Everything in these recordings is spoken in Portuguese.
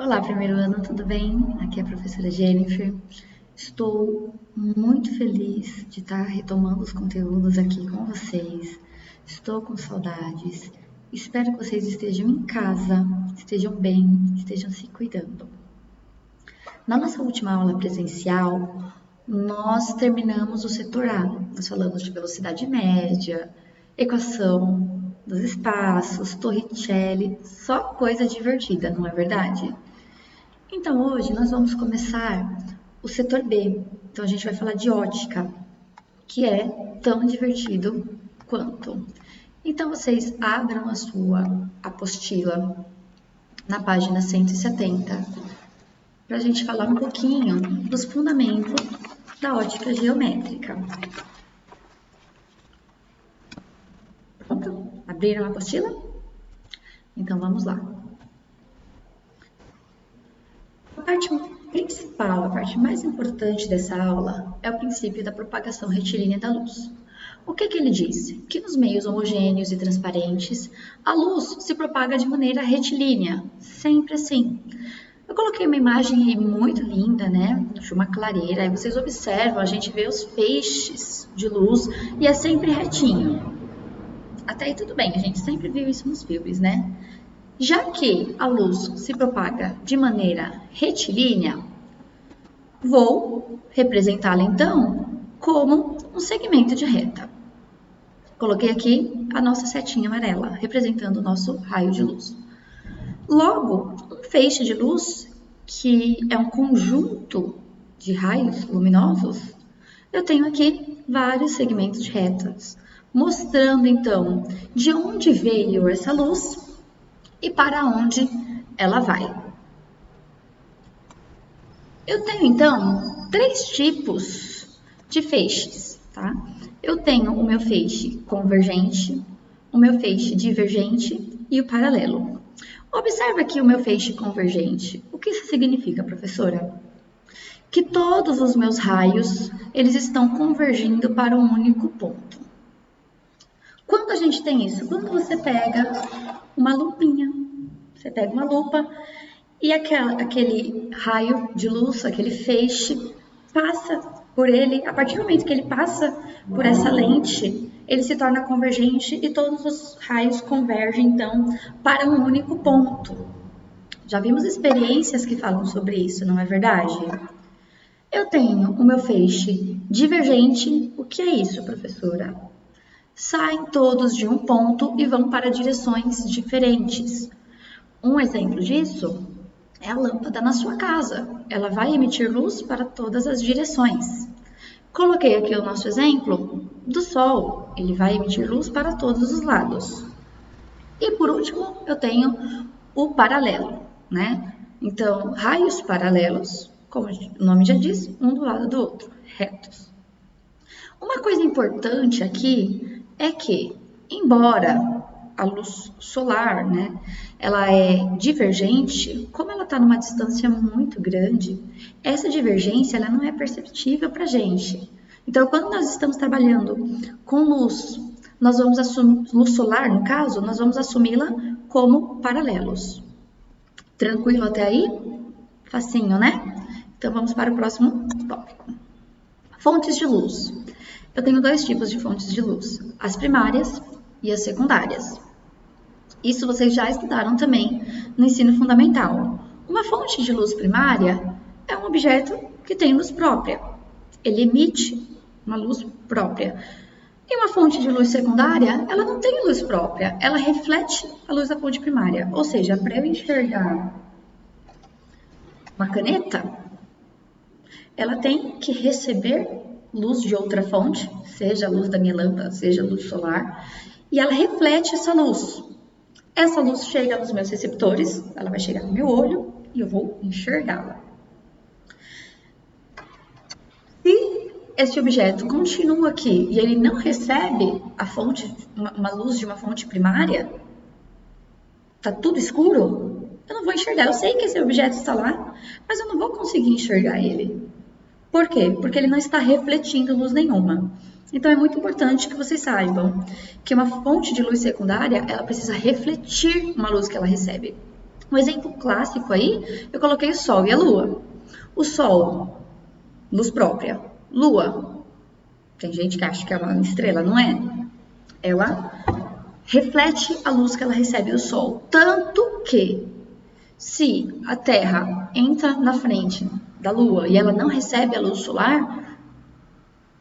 Olá, primeiro ano, tudo bem? Aqui é a professora Jennifer. Estou muito feliz de estar retomando os conteúdos aqui com vocês. Estou com saudades. Espero que vocês estejam em casa, estejam bem, estejam se cuidando. Na nossa última aula presencial, nós terminamos o setor A. Nós falamos de velocidade média, equação dos espaços, Torricelli, só coisa divertida, não é verdade? Então, hoje nós vamos começar o setor B. Então, a gente vai falar de ótica, que é tão divertido quanto. Então, vocês abram a sua apostila na página 170, para a gente falar um pouquinho dos fundamentos da ótica geométrica. Pronto? Abriram a apostila? Então, vamos lá. A parte principal, a parte mais importante dessa aula é o princípio da propagação retilínea da luz. O que ele diz? Que nos meios homogêneos e transparentes, a luz se propaga de maneira retilínea, sempre assim. Eu coloquei uma imagem muito linda, né, de uma clareira, aí vocês observam, a gente vê os feixes de luz e é sempre retinho. Até aí tudo bem, a gente sempre viu isso nos filmes, né? Já que a luz se propaga de maneira retilínea, vou representá-la então como um segmento de reta. Coloquei aqui a nossa setinha amarela, representando o nosso raio de luz. Logo, um feixe de luz, que é um conjunto de raios luminosos, eu tenho aqui vários segmentos de retas, mostrando então de onde veio essa luz e para onde ela vai. Eu tenho, então, três tipos de feixes, tá? Eu tenho o meu feixe convergente, o meu feixe divergente e o paralelo. Observa aqui o meu feixe convergente. O que isso significa, professora? Que todos os meus raios, eles estão convergindo para um único ponto. Quando a gente tem isso? Quando você pega uma lupinha, você pega uma lupa e aquele raio de luz, aquele feixe, passa por ele. A partir do momento que ele passa por essa lente, ele se torna convergente e todos os raios convergem, então, para um único ponto. Já vimos experiências que falam sobre isso, não é verdade? Eu tenho o meu feixe divergente. O que é isso, professora? Saem todos de um ponto e vão para direções diferentes. Um exemplo disso é a lâmpada na sua casa. Ela vai emitir luz para todas as direções. Coloquei aqui o nosso exemplo do Sol. Ele vai emitir luz para todos os lados. E por último, eu tenho o paralelo, né? Então, raios paralelos, como o nome já diz, um do lado do outro, retos. Uma coisa importante aqui é que, embora a luz solar, né, ela é divergente, como ela está numa distância muito grande, essa divergência ela não é perceptível para a gente. Então, quando nós estamos trabalhando com luz, nós vamos assumir, luz solar, no caso, nós vamos assumi-la como paralelos. Tranquilo até aí? Facinho, né? Então, vamos para o próximo tópico. Fontes de luz. Eu tenho dois tipos de fontes de luz, as primárias e as secundárias. Isso vocês já estudaram também no ensino fundamental. Uma fonte de luz primária é um objeto que tem luz própria. Ele emite uma luz própria. E uma fonte de luz secundária, ela não tem luz própria. Ela reflete a luz da fonte primária. Ou seja, para eu enxergar uma caneta, ela tem que receber luz de outra fonte, seja a luz da minha lâmpada, seja a luz solar, e ela reflete essa luz. Essa luz chega nos meus receptores, ela vai chegar no meu olho e eu vou enxergá-la. Se esse objeto continua aqui e ele não recebe a fonte, uma luz de uma fonte primária, tá tudo escuro, eu não vou enxergar. Eu sei que esse objeto está lá, mas eu não vou conseguir enxergar ele. Por quê? Porque ele não está refletindo luz nenhuma. Então, é muito importante que vocês saibam que uma fonte de luz secundária, ela precisa refletir uma luz que ela recebe. Um exemplo clássico aí, eu coloquei o Sol e a Lua. O Sol, luz própria. Lua, tem gente que acha que é uma estrela, não é? Ela reflete a luz que ela recebe do Sol. Tanto que, se a Terra entra na frente da Lua e ela não recebe a luz solar,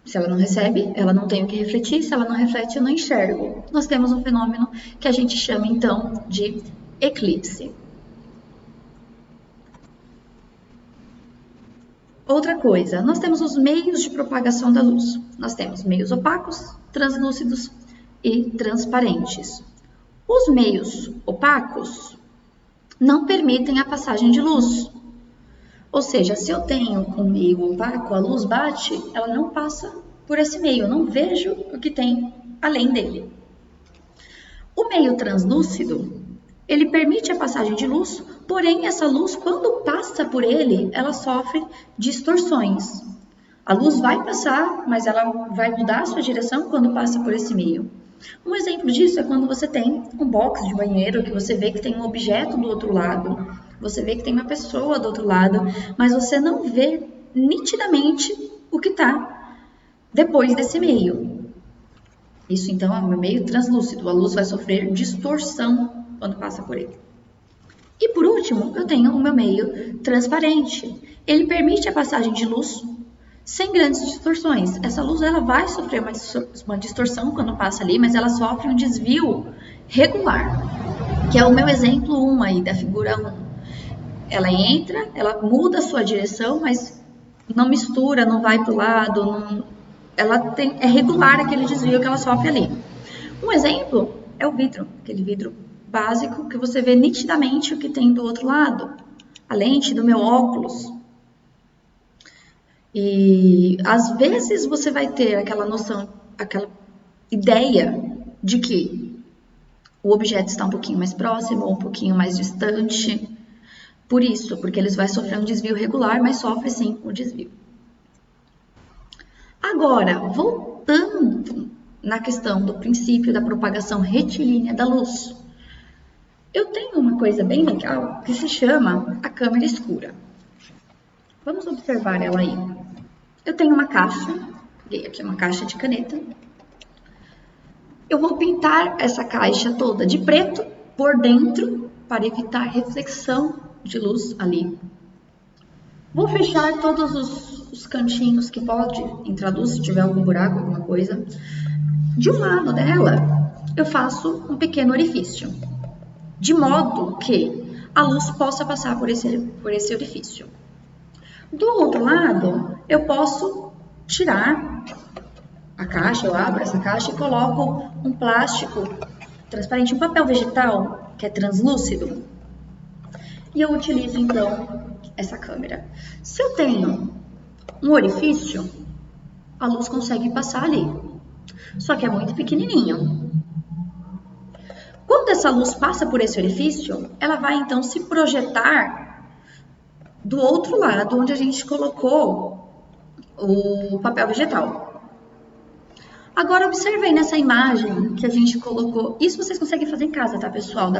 se ela não recebe, ela não tem o que refletir. Se ela não reflete, eu não enxergo. Nós temos um fenômeno que a gente chama, então, de eclipse. Outra coisa, nós temos os meios de propagação da luz. Nós temos meios opacos, translúcidos e transparentes. Os meios opacos não permitem a passagem de luz. Ou seja, se eu tenho um meio opaco, a luz bate, ela não passa por esse meio, eu não vejo o que tem além dele. O meio translúcido, ele permite a passagem de luz, porém essa luz, quando passa por ele, ela sofre distorções. A luz vai passar, mas ela vai mudar a sua direção quando passa por esse meio. Um exemplo disso é quando você tem um box de banheiro, que você vê que tem um objeto do outro lado, você vê que tem uma pessoa do outro lado, mas você não vê nitidamente o que está depois desse meio. Isso então é um meio translúcido, a luz vai sofrer distorção quando passa por ele. E por último, eu tenho o meu meio transparente. Ele permite a passagem de luz sem grandes distorções. Essa luz ela vai sofrer uma distorção quando passa ali, mas ela sofre um desvio regular, que é o meu exemplo 1 aí, da figura 1. Ela entra, ela muda a sua direção, mas não mistura, não vai para o lado, não... é regular aquele desvio que ela sofre ali. Um exemplo é o vidro, aquele vidro básico que você vê nitidamente o que tem do outro lado. A lente do meu óculos. E às vezes você vai ter aquela noção, aquela ideia de que o objeto está um pouquinho mais próximo ou um pouquinho mais distante. Por isso, porque eles vão sofrer um desvio regular, mas sofre sim o desvio. Agora, voltando na questão do princípio da propagação retilínea da luz, eu tenho uma coisa bem legal que se chama a câmera escura. Vamos observar ela aí. Eu tenho uma caixa, peguei aqui uma caixa de caneta. Eu vou pintar essa caixa toda de preto por dentro para evitar reflexão de luz ali. Vou fechar todos os cantinhos que pode entrar luz, se tiver algum buraco, alguma coisa. De um lado dela, eu faço um pequeno orifício, de modo que a luz possa passar por esse orifício. Do outro lado, eu posso tirar a caixa, eu abro essa caixa e coloco um plástico transparente, um papel vegetal que é translúcido. E eu utilizo então essa câmera. Se eu tenho um orifício, a luz consegue passar ali, só que é muito pequenininho. Quando essa luz passa por esse orifício, ela vai então se projetar do outro lado, onde a gente colocou o papel vegetal. Agora, observem nessa imagem que a gente colocou. Isso vocês conseguem fazer em casa, tá, pessoal?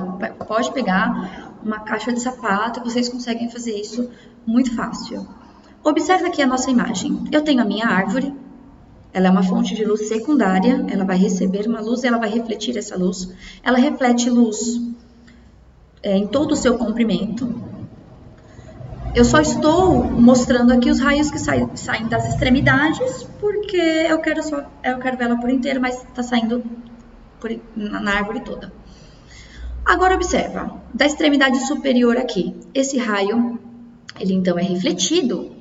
Pode pegar uma caixa de sapato e vocês conseguem fazer isso muito fácil. Observe aqui a nossa imagem. Eu tenho a minha árvore. Ela é uma fonte de luz secundária. Ela vai receber uma luz e ela vai refletir essa luz. Ela reflete luz em todo o seu comprimento. Eu só estou mostrando aqui os raios que saem das extremidades, porque eu quero vê-la por inteiro, mas está saindo na árvore toda. Agora observa, da extremidade superior aqui, esse raio, ele então é refletido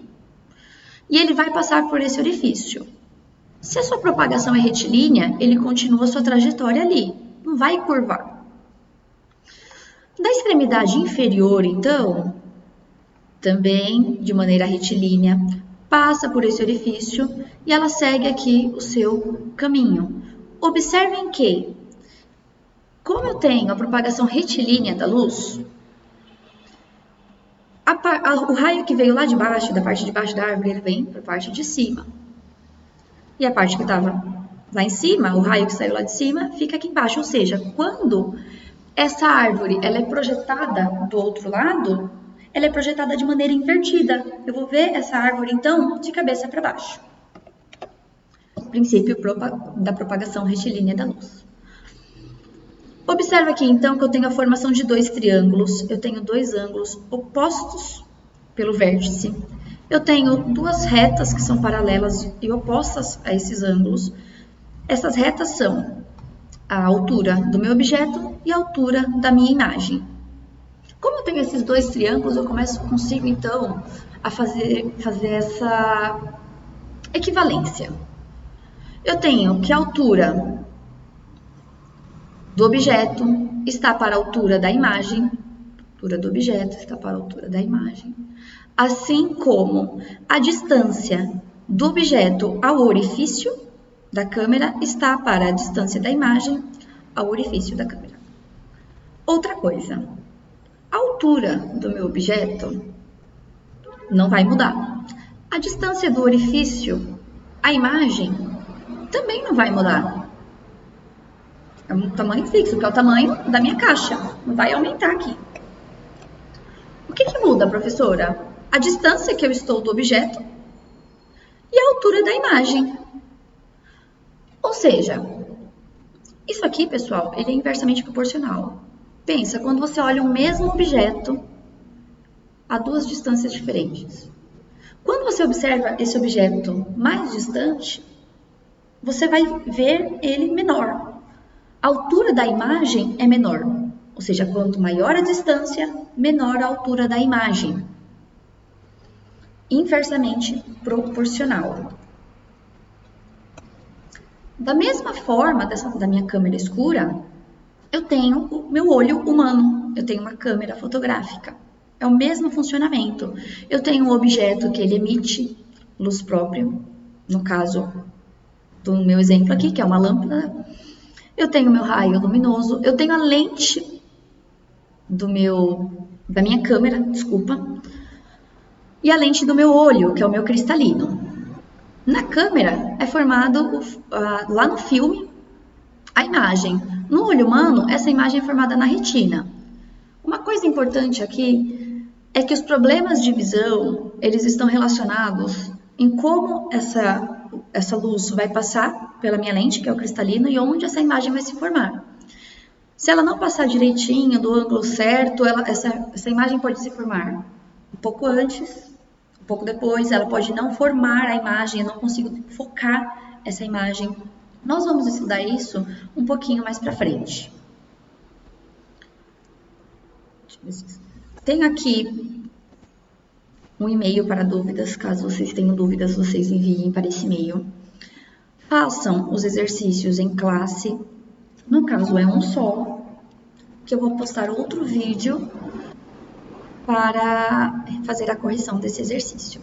e ele vai passar por esse orifício. Se a sua propagação é retilínea, ele continua a sua trajetória ali, não vai curvar. Da extremidade inferior, então, também de maneira retilínea, passa por esse orifício e ela segue aqui o seu caminho. Observem que, como eu tenho a propagação retilínea da luz, o raio que veio lá de baixo, da parte de baixo da árvore, ele vem para a parte de cima. E a parte que estava lá em cima, o raio que saiu lá de cima, fica aqui embaixo. Ou seja, quando Essa árvore, ela é projetada do outro lado, ela é projetada de maneira invertida. Eu vou ver essa árvore, então, de cabeça para baixo. Princípio da propagação retilínea da luz. Observa aqui, então, que eu tenho a formação de dois triângulos. Eu tenho dois ângulos opostos pelo vértice. Eu tenho duas retas que são paralelas e opostas a esses ângulos. Essas retas são a altura do meu objeto e a altura da minha imagem. Como eu tenho esses dois triângulos, eu consigo então a fazer essa equivalência. Eu tenho que a altura do objeto está para a altura da imagem, a altura do objeto está para a altura da imagem, assim como a distância do objeto ao orifício da câmera está para a distância da imagem ao orifício da câmera. Outra coisa, a altura do meu objeto não vai mudar. A distância do orifício à imagem também não vai mudar. É um tamanho fixo, que é o tamanho da minha caixa. Não vai aumentar aqui. O que muda, professora? A distância que eu estou do objeto e a altura da imagem. Ou seja, isso aqui, pessoal, ele é inversamente proporcional. Pensa, quando você olha o mesmo objeto a duas distâncias diferentes. Quando você observa esse objeto mais distante, você vai ver ele menor. A altura da imagem é menor, ou seja, quanto maior a distância, menor a altura da imagem. Inversamente proporcional. Da mesma forma da minha câmera escura, eu tenho o meu olho humano, eu tenho uma câmera fotográfica. É o mesmo funcionamento. Eu tenho um objeto que ele emite luz própria, no caso do meu exemplo aqui, que é uma lâmpada. Eu tenho o meu raio luminoso, eu tenho a lente da minha câmera, e a lente do meu olho, que é o meu cristalino. Na câmera é formado, lá no filme, a imagem. No olho humano, essa imagem é formada na retina. Uma coisa importante aqui é que os problemas de visão, eles estão relacionados em como essa luz vai passar pela minha lente, que é o cristalino, e onde essa imagem vai se formar. Se ela não passar direitinho, do ângulo certo, essa imagem pode se formar um pouco antes, um pouco depois, ela pode não formar a imagem, eu não consigo focar essa imagem. Nós vamos estudar isso um pouquinho mais para frente. Tenho aqui um e-mail para dúvidas, caso vocês tenham dúvidas, vocês enviem para esse e-mail. Façam os exercícios em classe, no caso é um só, que eu vou postar outro vídeo para fazer a correção desse exercício.